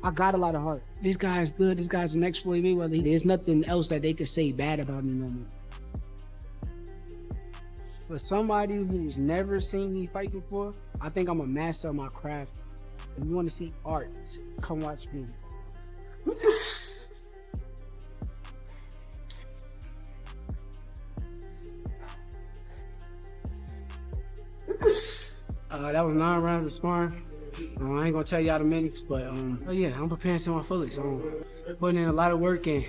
I got a lot of heart. This guy's good. This guy's the next Floyd Mayweather. There's nothing else that they could say bad about me no more. For somebody who's never seen me fight before, I think I'm a master of my craft. If you want to see art, come watch me. That was 9 rounds of sparring. I ain't gonna tell y'all the minutes, but oh yeah, I'm preparing to my fullest. I'm putting in a lot of work and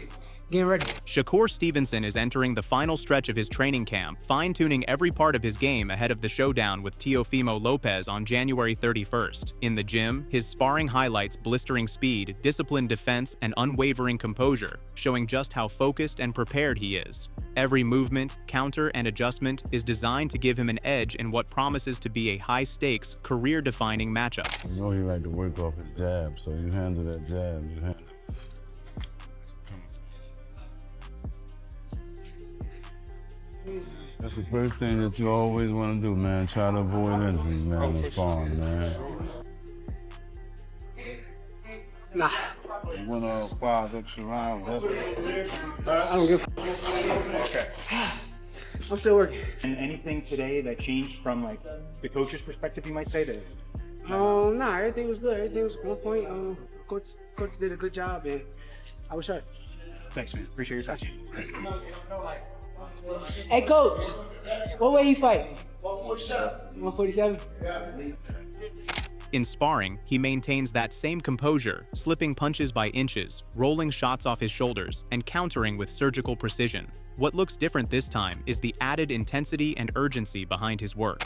getting ready. Shakur Stevenson is entering the final stretch of his training camp, fine-tuning every part of his game ahead of the showdown with Teofimo Lopez on January 31st. In the gym, his sparring highlights blistering speed, disciplined defense, and unwavering composure, showing just how focused and prepared he is. Every movement, counter, and adjustment is designed to give him an edge in what promises to be a high-stakes, career-defining matchup. You know he like to work off his jab, so you handle that jab, you handle. That's the first thing that you always want to do, man. Try to avoid injury, man, in sparring, man. Nah. You went 5 extra rounds, that's it. I don't give a Okay. I'm still working. And anything today that changed from like the coach's perspective, you might say that? Nah, everything was good. Everything was on point. Coach did a good job, and I was sharp. Thanks, man. Appreciate your time. Hey, coach, what way he fight? 147. 147? Yeah. In sparring, he maintains that same composure, slipping punches by inches, rolling shots off his shoulders, and countering with surgical precision. What looks different this time is the added intensity and urgency behind his work.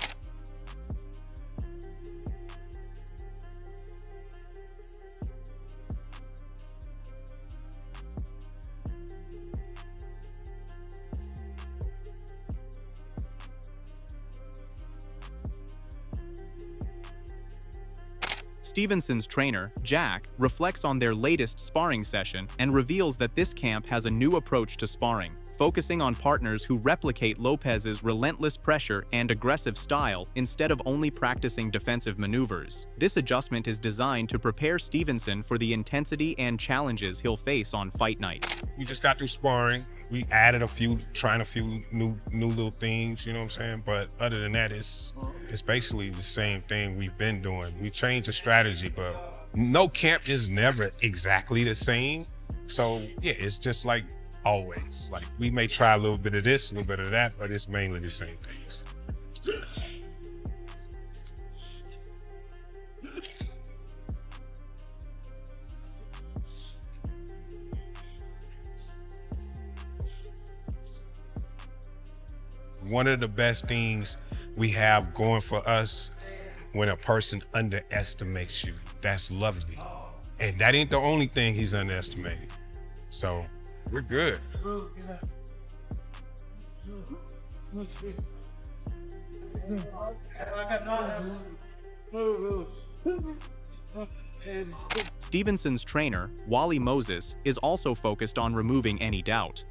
Stevenson's trainer, Jack, reflects on their latest sparring session and reveals that this camp has a new approach to sparring, focusing on partners who replicate Lopez's relentless pressure and aggressive style instead of only practicing defensive maneuvers. This adjustment is designed to prepare Stevenson for the intensity and challenges he'll face on fight night. We just got through sparring. We added trying a few new little things, you know what I'm saying? But other than that, it's basically the same thing we've been doing. We changed the strategy, but no camp is never exactly the same. So yeah, it's just like always. Like we may try a little bit of this, a little bit of that, but it's mainly the same things. One of the best things we have going for us when a person underestimates you, that's lovely. And that ain't the only thing he's underestimating. So we're good. Stevenson's trainer, Wally Moses, is also focused on removing any doubt.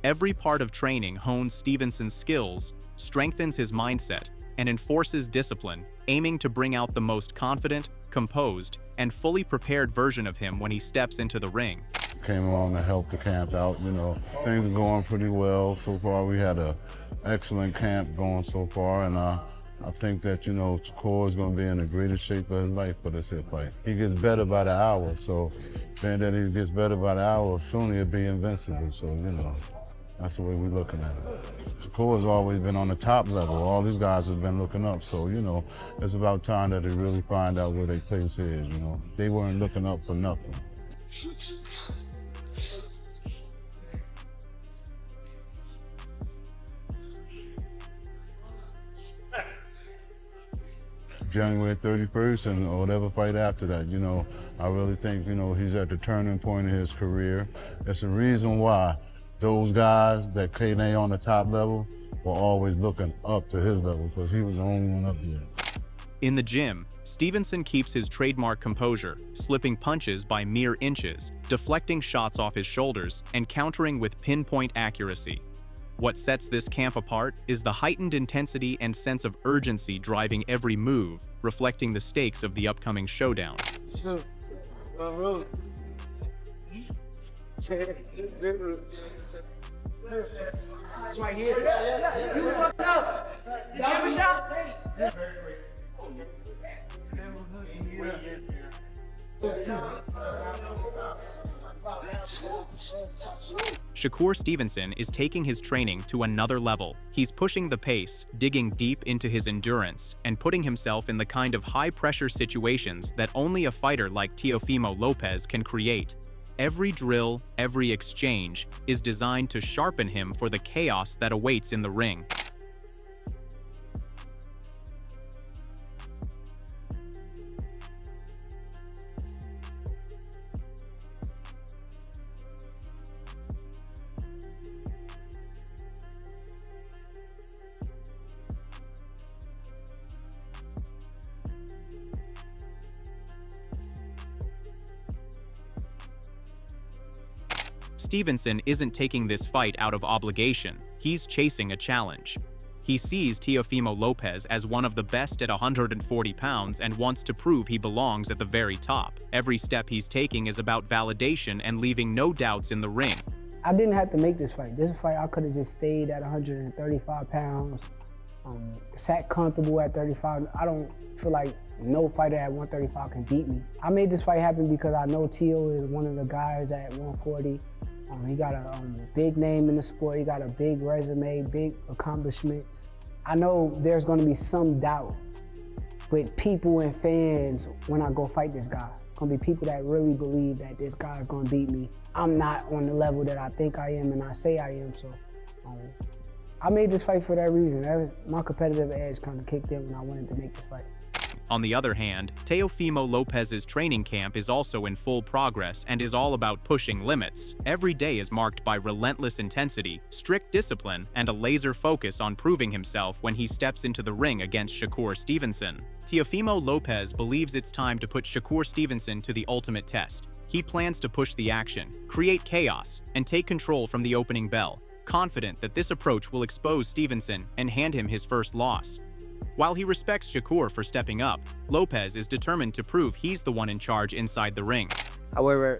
Every part of training hones Stevenson's skills, strengthens his mindset, and enforces discipline, aiming to bring out the most confident, composed, and fully prepared version of him when he steps into the ring. Came along to help the camp out, you know. Things are going pretty well so far. We had an excellent camp going so far, and I think that, you know, Shakur is going to be in the greatest shape of his life for this hit fight. He gets better by the hour, so being that he gets better by the hour, soon he'll be invincible, so, you know. That's the way we're looking at it. Shakur's always been on the top level. All these guys have been looking up. So, you know, it's about time that they really find out where their place is, you know. They weren't looking up for nothing. January 31st and whatever fight after that, you know, I really think, you know, he's at the turning point of his career. It's the reason why those guys that came on the top level were always looking up to his level because he was the only one up there. In the gym, Stevenson keeps his trademark composure, slipping punches by mere inches, deflecting shots off his shoulders, and countering with pinpoint accuracy. What sets this camp apart is the heightened intensity and sense of urgency driving every move, reflecting the stakes of the upcoming showdown. Right here. You fucked up. You have a shot? Shakur Stevenson is taking his training to another level. He's pushing the pace, digging deep into his endurance, and putting himself in the kind of high-pressure situations that only a fighter like Teofimo Lopez can create. Every drill, every exchange is designed to sharpen him for the chaos that awaits in the ring. Stevenson isn't taking this fight out of obligation, he's chasing a challenge. He sees Teofimo Lopez as one of the best at 140 pounds and wants to prove he belongs at the very top. Every step he's taking is about validation and leaving no doubts in the ring. I didn't have to make this fight. This fight, I could have just stayed at 135 pounds, sat comfortable at 35. I don't feel like no fighter at 135 can beat me. I made this fight happen because I know Teo is one of the guys at 140. He got a big name in the sport. He got a big resume, big accomplishments. I know there's gonna be some doubt with people and fans when I go fight this guy. Gonna be people that really believe that this guy's gonna beat me. I'm not on the level that I think I am and I say I am, so I made this fight for that reason. That was my competitive edge kind of kicked in when I wanted to make this fight. On the other hand, Teofimo Lopez's training camp is also in full progress and is all about pushing limits. Every day is marked by relentless intensity, strict discipline, and a laser focus on proving himself when he steps into the ring against Shakur Stevenson. Teofimo Lopez believes it's time to put Shakur Stevenson to the ultimate test. He plans to push the action, create chaos, and take control from the opening bell, confident that this approach will expose Stevenson and hand him his first loss. While he respects Shakur for stepping up, Lopez is determined to prove he's the one in charge inside the ring. However,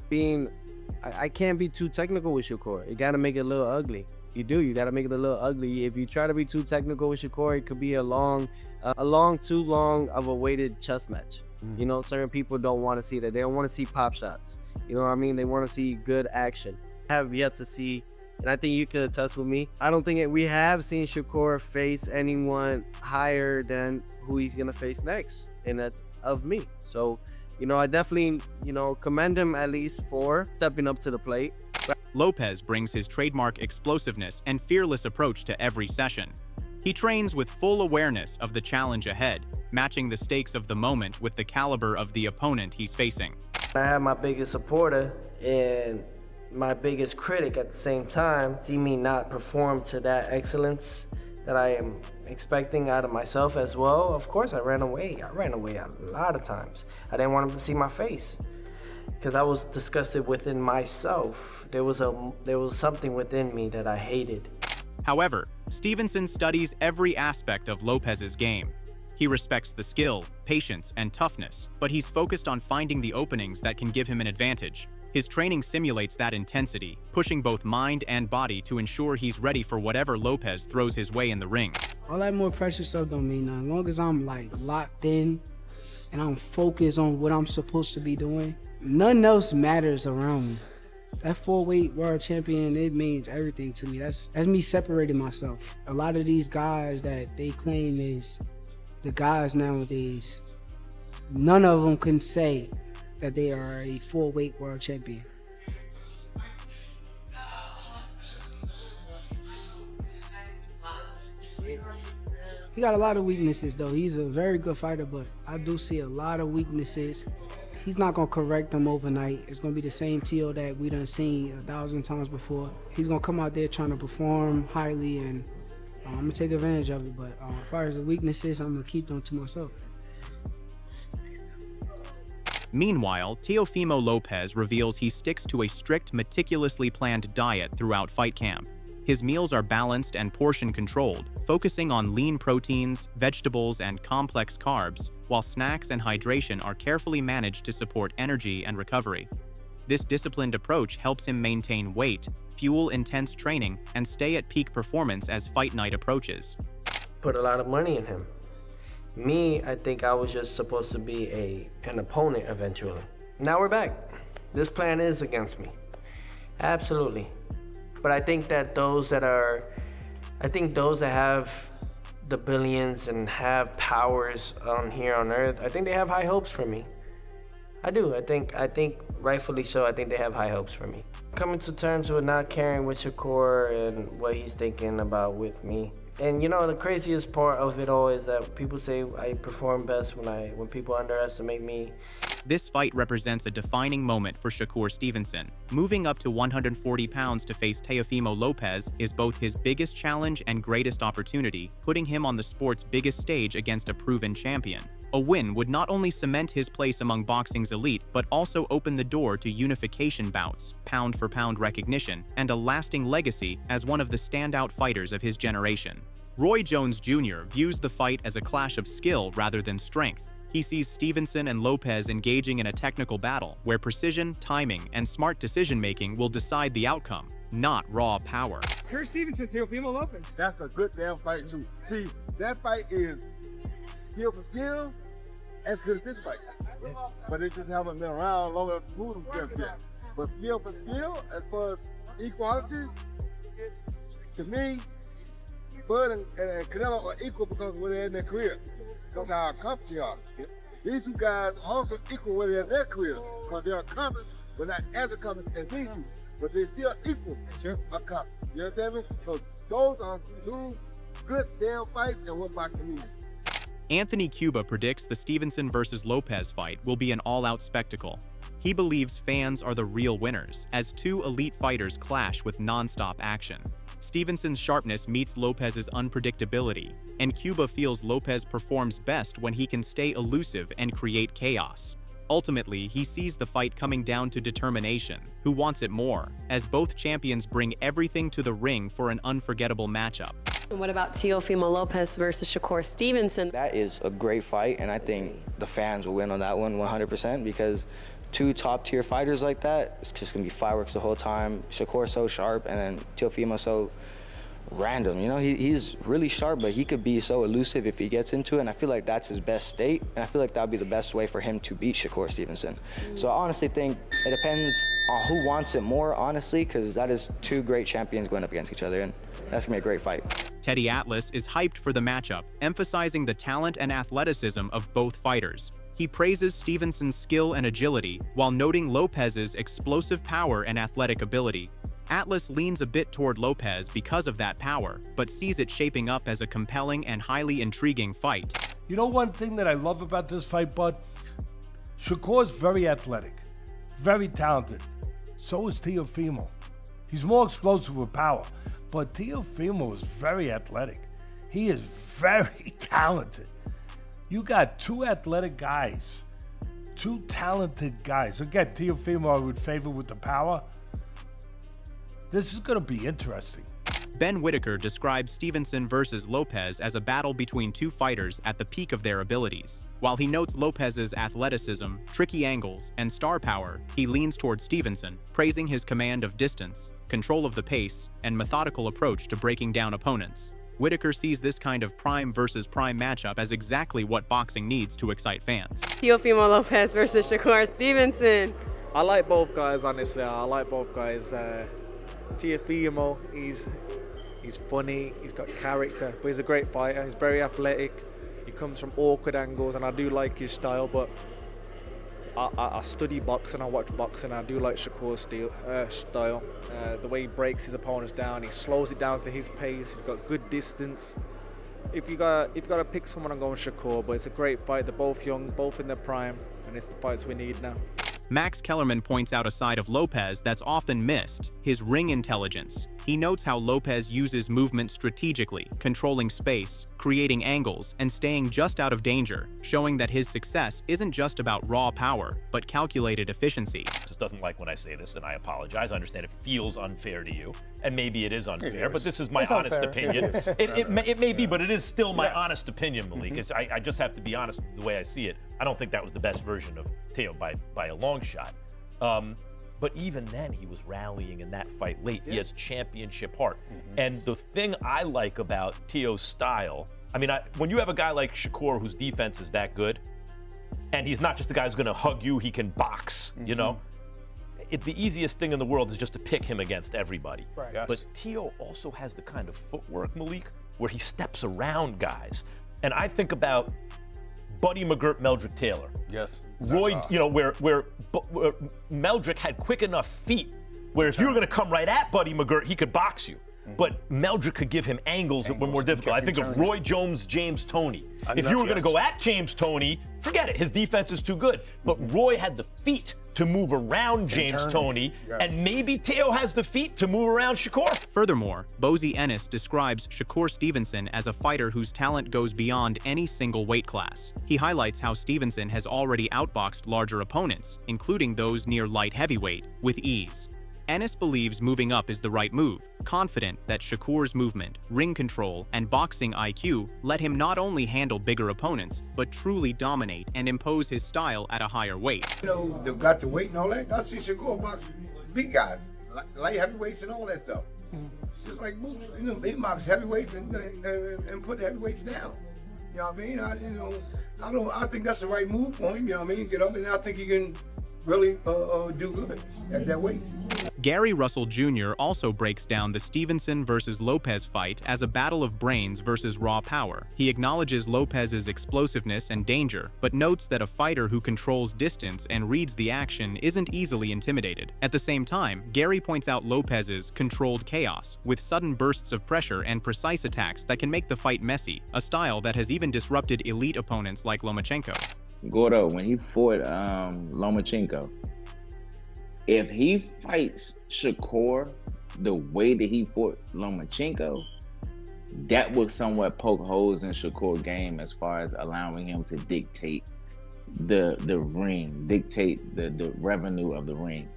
I can't be too technical with Shakur. You gotta make it a little ugly. You gotta make it a little ugly. If you try to be too technical with Shakur, it could be too long of a weighted chess match. You know, certain people don't want to see that. They don't want to see pop shots. You know what I mean? They want to see good action. I have yet to see, and I think you could attest with me, I don't think we have seen Shakur face anyone higher than who he's gonna face next, and that's of me. So, you know, I definitely, commend him at least for stepping up to the plate. Lopez brings his trademark explosiveness and fearless approach to every session. He trains with full awareness of the challenge ahead, matching the stakes of the moment with the caliber of the opponent he's facing. I have my biggest supporter and my biggest critic at the same time. See me not perform to that excellence that I am expecting out of myself as well. Of course, I ran away a lot of times. I didn't want him to see my face because I was disgusted within myself. There was something within me that I hated. However, Stevenson studies every aspect of Lopez's game. He respects the skill, patience, and toughness, but he's focused on finding the openings that can give him an advantage. His training simulates that intensity, pushing both mind and body to ensure he's ready for whatever Lopez throws his way in the ring. All that more pressure stuff don't mean nothing. As long as I'm like locked in and I'm focused on what I'm supposed to be doing, nothing else matters around me. That 4-weight world champion, it means everything to me. That's me separating myself. A lot of these guys that they claim is the guys nowadays, none of them can say that they are a 4-weight world champion. He got a lot of weaknesses though. He's a very good fighter, but I do see a lot of weaknesses. He's not gonna correct them overnight. It's gonna be the same Teo that we done seen 1,000 times before. He's gonna come out there trying to perform highly, and I'm gonna take advantage of it. But as far as the weaknesses, I'm gonna keep them to myself. Meanwhile, Teofimo Lopez reveals he sticks to a strict, meticulously planned diet throughout fight camp. His meals are balanced and portion-controlled, focusing on lean proteins, vegetables, and complex carbs. while snacks and hydration are carefully managed to support energy and recovery. This disciplined approach helps him maintain weight, fuel intense training, and stay at peak performance as fight night approaches. Put a lot of money in him. Me, I think I was just supposed to be an opponent eventually. Now we're back. This plan is against me. Absolutely. But I think that those that have the billions and have powers on here on Earth, I think they have high hopes for me. I do. I think rightfully so. I think they have high hopes for me. Coming to terms with not caring with Shakur and what he's thinking about with me. And you know, the craziest part of it all is that people say I perform best when people underestimate me. This fight represents a defining moment for Shakur Stevenson. Moving up to 140 pounds to face Teofimo Lopez is both his biggest challenge and greatest opportunity, putting him on the sport's biggest stage against a proven champion. A win would not only cement his place among boxing's elite, but also open the door to unification bouts, pound-for-pound recognition, and a lasting legacy as one of the standout fighters of his generation. Roy Jones Jr. views the fight as a clash of skill rather than strength. He sees Stevenson and Lopez engaging in a technical battle where precision, timing, and smart decision-making will decide the outcome, not raw power. Shakur Stevenson, Teofimo Lopez. That's a good damn fight too. See, that fight is skill for skill, as good as this fight. Yeah. But they just haven't been around long enough to prove themselves yet. But skill for skill, as far as equality, to me, Bud and Canelo are equal because of where they're in their career, because how accomplished they are. These two guys are also equal where they're in their career, because they're accomplished, but not as accomplished as these two, but they're still equal accomplished. You understand me? So those are two good damn fights and what boxing means. Anthony Cuba predicts the Stevenson vs. Lopez fight will be an all-out spectacle. He believes fans are the real winners, as two elite fighters clash with non-stop action. Stevenson's sharpness meets Lopez's unpredictability, and Cuba feels Lopez performs best when he can stay elusive and create chaos. Ultimately, he sees the fight coming down to determination, who wants it more, as both champions bring everything to the ring for an unforgettable matchup. And what about Teofimo Lopez versus Shakur Stevenson? That is a great fight, and I think the fans will win on that one 100% because two top-tier fighters like that, it's just gonna be fireworks the whole time. Shakur's so sharp, and then Teofimo so random. You know, he's really sharp, but he could be so elusive if he gets into it, and I feel like that's his best state, and I feel like that would be the best way for him to beat Shakur Stevenson. So I honestly think it depends on who wants it more, honestly, because that is two great champions going up against each other, and that's gonna be a great fight. Teddy Atlas is hyped for the matchup, emphasizing the talent and athleticism of both fighters. He praises Stevenson's skill and agility, while noting Lopez's explosive power and athletic ability. Atlas leans a bit toward Lopez because of that power, but sees it shaping up as a compelling and highly intriguing fight. You know one thing that I love about this fight, Bud? Shakur's very athletic, very talented. So is Teofimo. He's more explosive with power, but Teofimo is very athletic. He is very talented. You got two athletic guys, two talented guys. Again, Teofimo I would favor with the power. This is going to be interesting. Ben Whitaker describes Stevenson versus Lopez as a battle between two fighters at the peak of their abilities. While he notes Lopez's athleticism, tricky angles, and star power, he leans toward Stevenson, praising his command of distance, control of the pace, and methodical approach to breaking down opponents. Whitaker sees this kind of prime versus prime matchup as exactly what boxing needs to excite fans. Teofimo Lopez versus Shakur Stevenson. I like both guys, honestly. I like both guys. Teofimo, he's funny, he's got character, but he's a great fighter. He's very athletic. He comes from awkward angles, and I do like his style, but I study boxing, I watch boxing, I do like Shakur's style. The way he breaks his opponents down, he slows it down to his pace, he's got good distance. If you got to pick someone, I'm going Shakur, but it's a great fight. They're both young, both in their prime, and it's the fights we need now. Max Kellerman points out a side of Lopez that's often missed, his ring intelligence. He notes how Lopez uses movement strategically, controlling space, creating angles, and staying just out of danger, showing that his success isn't just about raw power, but calculated efficiency. Just doesn't like when I say this, and I apologize. I understand it feels unfair to you, and maybe it is unfair, but this is my honest opinion. It may be, but it is still my honest opinion, Malik. I just have to be honest with the way I see it. I don't think that was the best version of Teo by a long shot. But even then, he was rallying in that fight late. He has championship heart. And the thing I like about Teo's style, I mean, when you have a guy like Shakur whose defense is that good, and he's not just a guy who's gonna hug you, he can box, you know? The easiest thing in the world is just to pick him against everybody. Right. Yes. But Teo also has the kind of footwork, Malik, where he steps around guys. And I think about Buddy McGirt, Meldrick Taylor. Yes. Roy, you know, where Meldrick had quick enough feet where if you were going to come right at Buddy McGirt, he could box you. But Meldrick could give him angles that were more difficult. I think of Roy Jones, James Toney. If you were going to go at James Toney, forget it. His defense is too good. But Roy had the feet to move around James Toney, and maybe Teo has the feet to move around Shakur. Furthermore, Bozy Ennis describes Shakur Stevenson as a fighter whose talent goes beyond any single weight class. He highlights how Stevenson has already outboxed larger opponents, including those near light heavyweight, with ease. Ennis believes moving up is the right move, confident that Shakur's movement, ring control, and boxing IQ let him not only handle bigger opponents, but truly dominate and impose his style at a higher weight. You know, they've got the weight and all that. I see Shakur box big guys, light heavyweights and all that stuff. Just like Boots, you know, he box heavyweights and put the heavyweights down. You know what I mean? I think that's the right move for him. You know what I mean? Get up, and I think he can really do good at that weight. Gary Russell Jr. also breaks down the Stevenson versus Lopez fight as a battle of brains versus raw power. He acknowledges Lopez's explosiveness and danger, but notes that a fighter who controls distance and reads the action isn't easily intimidated. At the same time, Gary points out Lopez's controlled chaos, with sudden bursts of pressure and precise attacks that can make the fight messy, a style that has even disrupted elite opponents like Lomachenko. Gordo, when he fought Lomachenko, if he fights Shakur the way that he fought Lomachenko, that would somewhat poke holes in Shakur's game as far as allowing him to dictate the ring, dictate the revenue of the ring.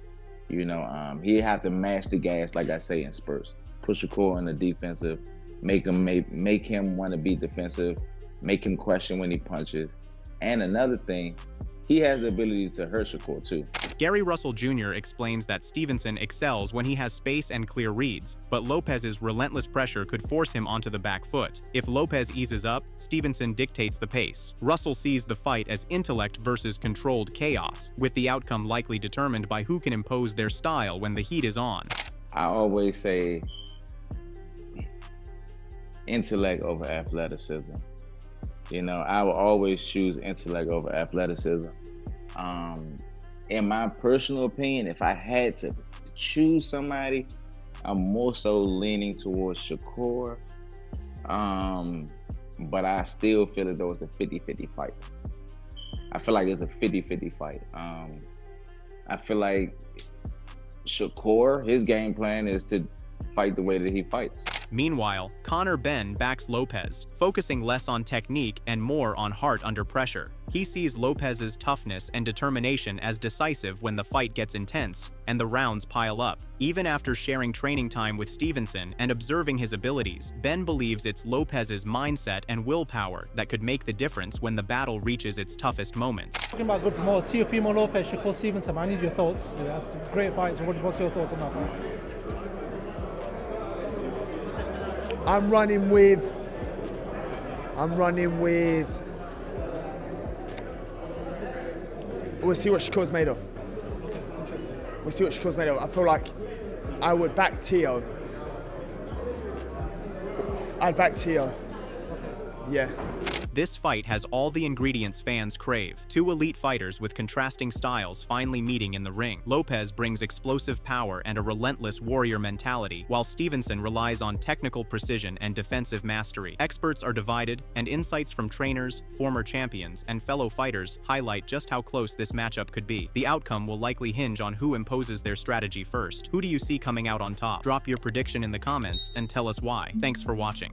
You know, he'd have to mash the gas, like I say, in spurts. Put Shakur in the defensive, make him want to be defensive, make him question when he punches. And another thing, he has the ability to hurt Shakur too. Gary Russell Jr. explains that Stevenson excels when he has space and clear reads, but Lopez's relentless pressure could force him onto the back foot. If Lopez eases up, Stevenson dictates the pace. Russell sees the fight as intellect versus controlled chaos, with the outcome likely determined by who can impose their style when the heat is on. I always say intellect over athleticism. You know, I will always choose intellect over athleticism. In my personal opinion, if I had to choose somebody, I'm more so leaning towards Shakur. But I still feel as though it's a 50-50 fight. I feel like it's a 50-50 fight. I feel like Shakur, his game plan is to fight the way that he fights. Meanwhile, Conor Benn backs Lopez, focusing less on technique and more on heart under pressure. He sees Lopez's toughness and determination as decisive when the fight gets intense and the rounds pile up. Even after sharing training time with Stevenson and observing his abilities, Ben believes it's Lopez's mindset and willpower that could make the difference when the battle reaches its toughest moments. Talking about good promoters, Teofimo Lopez, Shakur Stevenson, I need your thoughts. That's a great fight. So what's your thoughts on that fight? I'm running with. We'll see what Shakur's made of. I feel like I would back Teo. I'd back Teo. Yeah. This fight has all the ingredients fans crave. Two elite fighters with contrasting styles finally meeting in the ring. Lopez brings explosive power and a relentless warrior mentality, while Stevenson relies on technical precision and defensive mastery. Experts are divided, and insights from trainers, former champions, and fellow fighters highlight just how close this matchup could be. The outcome will likely hinge on who imposes their strategy first. Who do you see coming out on top? Drop your prediction in the comments and tell us why. Thanks for watching.